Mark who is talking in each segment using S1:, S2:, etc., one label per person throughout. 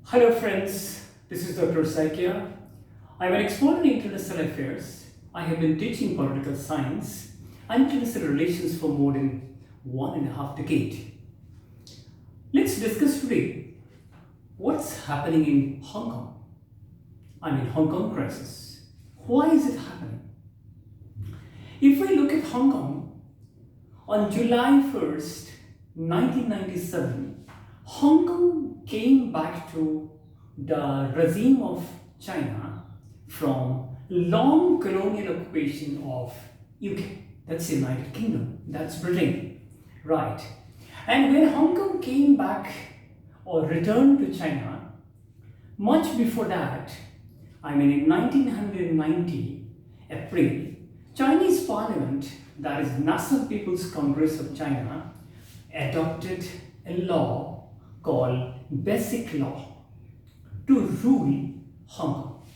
S1: Hello friends, this is Dr. Saikia. I am an expert in international affairs. I have been teaching political science and international relations for more than 1.5 decades. Let's discuss today what's happening in Hong Kong. Hong Kong crisis. Why is it happening? If we look at Hong Kong, on July 1st, 1997, Hong Kong came back to the regime of China from long colonial occupation of UK. That's United Kingdom. That's Britain. Right. And when Hong Kong came back or returned to China, much before that, in 1990, April, Chinese Parliament, that is National People's Congress of China, adopted a law called Basic Law to rule Hong Kong.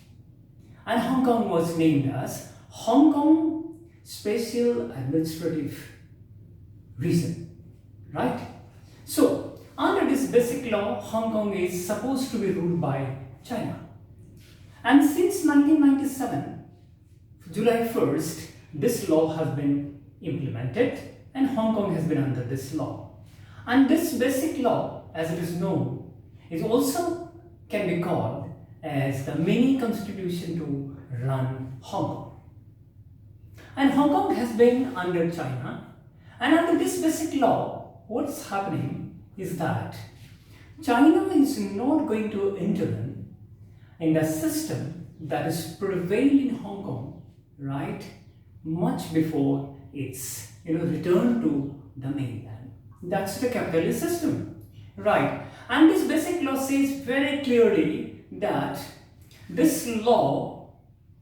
S1: And Hong Kong was named as Hong Kong Special Administrative Region, right? So, under this Basic Law, Hong Kong is supposed to be ruled by China. And since 1997, July 1st, this law has been implemented and Hong Kong has been under this law. And this Basic Law, as it is known, is also can be called as the mini constitution to run Hong Kong. And Hong Kong has been under China, and under this Basic Law, what's happening is that China is not going to intervene in the system that is prevailing in Hong Kong, right, much before its return to the mainland. That's the capitalist system, right? And this Basic Law says very clearly that this law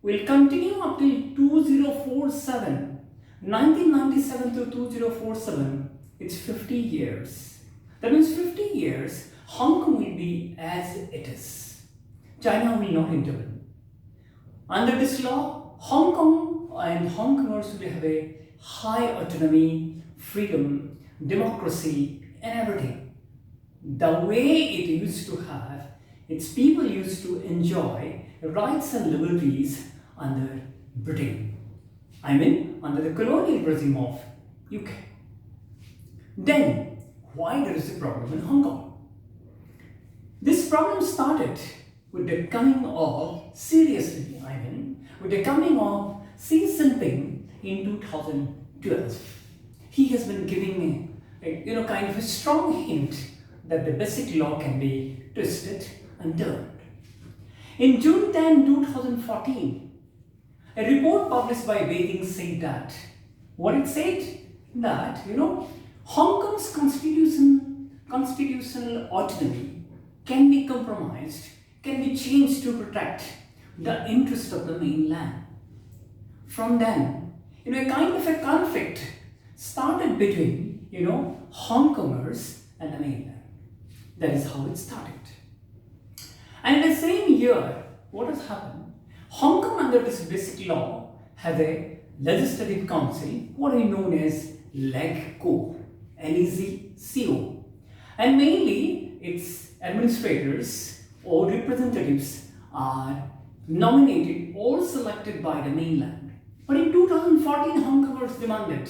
S1: will continue up till 2047, 1997 to 2047. It's 50 years. That means 50 years, Hong Kong will be as it is. China will not intervene. Under this law, Hong Kong and Hong Kongers will have a high autonomy, freedom, democracy, and everything. The way it used to have, its people used to enjoy rights and liberties under Britain. Under the colonial regime of UK. Then, why there is a problem in Hong Kong? This problem started with the coming of, with the coming of Xi Jinping in 2012. He has been giving a strong hint that the Basic Law can be twisted and turned. In June 10, 2014, a report published by Beijing said that, what it said? That, Hong Kong's constitutional autonomy can be compromised, can be changed to protect the interest of the mainland. From then, a kind of a conflict started between, Hong Kongers and the mainland. That is how it started. And in the same year, what has happened? Hong Kong, under this Basic Law, has a legislative council, what is known as LegCo, LEGCO. And mainly, its administrators or representatives are nominated or selected by the mainland. But in 2014, Hong Kongers demanded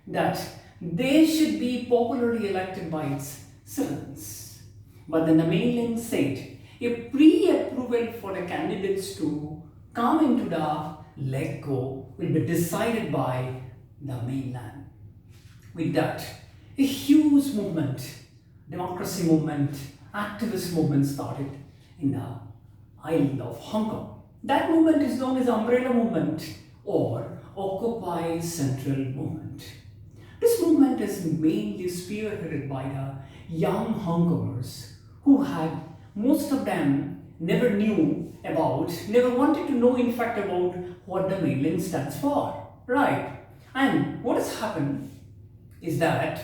S1: that they should be popularly elected by its citizens. But then the mainland said a pre-approval for the candidates to come into the LegCo will be decided by the mainland. With that, a huge movement, democracy movement, activist movement started in the island of Hong Kong. That movement is known as Umbrella Movement or Occupy Central Movement. This movement is mainly spearheaded by the young Hong Kongers who had, most of them never wanted to know in fact about what the mainland stands for, right? And what has happened is that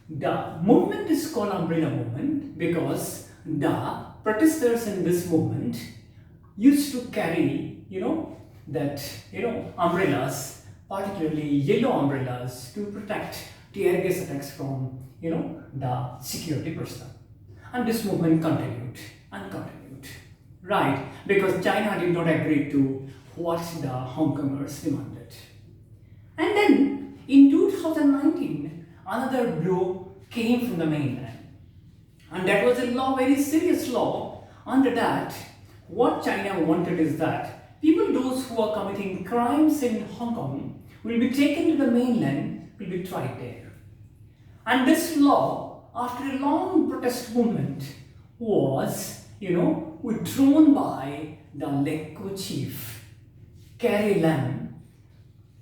S1: the movement is called Umbrella Movement because the protesters in this movement used to carry, umbrellas, particularly yellow umbrellas, to protect tear gas attacks from the security personnel. And this movement continued and continued, right? Because China did not agree to what the Hong Kongers demanded. And then in 2019, another blow came from the mainland. And that was a law, very serious law. Under that, what China wanted is that people, those who are committing crimes in Hong Kong, will be taken to the mainland, will be tried there. And this law, after a long protest movement, was, withdrawn by the Lekko chief, Carrie Lam,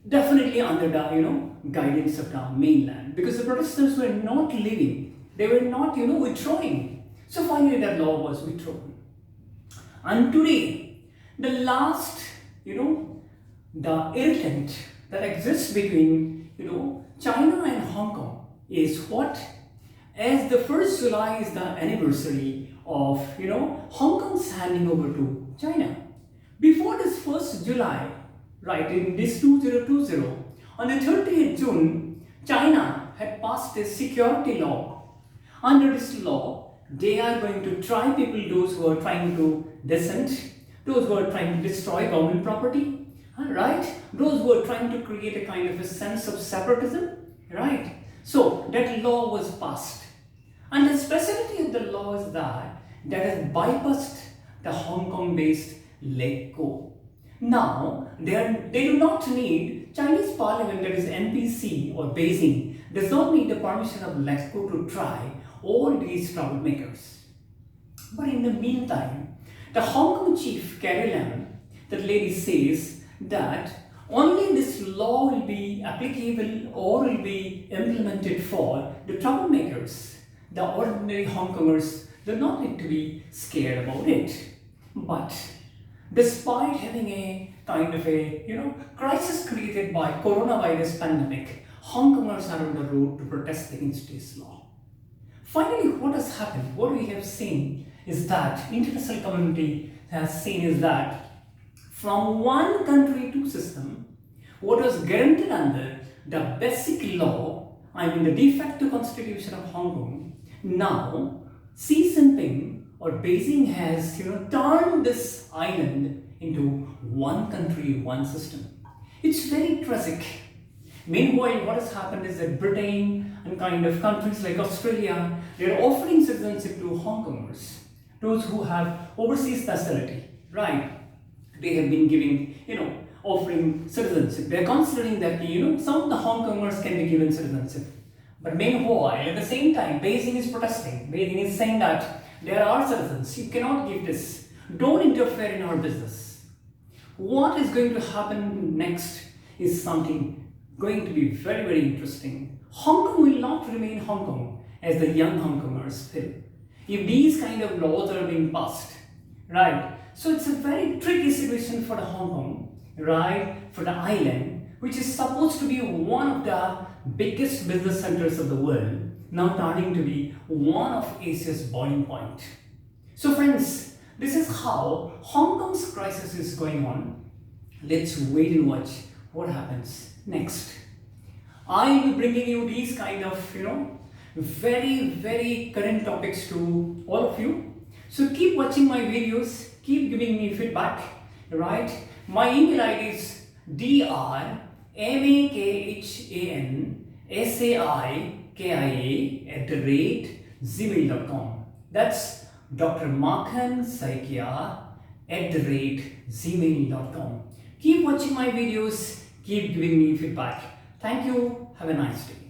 S1: definitely under the, guidance of the mainland, because the protesters were not leaving, they were not, withdrawing. So finally that law was withdrawn. And today, the last, the irritant that exists between, China and Hong Kong is what? As the 1st July is the anniversary of, Hong Kong's handing over to China. Before this 1st July, right, in this 2020, on the 30th June, China had passed a security law. Under this law, they are going to try people, those who are trying to dissent, those who are trying to destroy government property, right? Those who are trying to create a kind of a sense of separatism, right? So that law was passed. And the specialty of the law is that has bypassed the Hong Kong-based Lekko. Now, they do not need Chinese parliament, that is NPC or Beijing, does not need the permission of Lekko to try all these troublemakers. But in the meantime, the Hong Kong chief, Carrie Lam, that lady says that only this law will be applicable or will be implemented for the troublemakers. The ordinary Hong Kongers do not need to be scared about it. But despite having a kind of a crisis created by coronavirus pandemic, Hong Kongers are on the road to protest against this law. Finally, what has happened, what we have seen is that international community has seen is that from one country, two system, what was guaranteed under the basic law, the de facto constitution of Hong Kong, now Xi Jinping or Beijing has turned this island into one country, one system. It's very tragic. Meanwhile, what has happened is that Britain and kind of countries like Australia, they are offering citizenship to Hong Kongers, those who have overseas nationality, right? They have been giving, offering citizenship. They are considering that, some of the Hong Kongers can be given citizenship. But meanwhile, at the same time, Beijing is protesting. Beijing is saying that there are citizens, you cannot give this. Don't interfere in our business. What is going to happen next is something going to be very, very interesting. Hong Kong will not remain Hong Kong as the young Hong Kongers feel. If these kind of laws are being passed, right? So it's a very tricky situation for the Hong Kong, right? For the island, which is supposed to be one of the biggest business centers of the world, now turning to be one of Asia's boiling point. So friends, this is how Hong Kong's crisis is going on. Let's wait and watch what happens next. I will be bringing you these kind of, very, very current topics to all of you. So keep watching my videos, keep giving me feedback, right? My email ID is drmakhanSaikia@gmail.com. That's Dr. Makhan Saikia @gmail.com. Keep watching my videos, keep giving me feedback. Thank you. Have a nice day.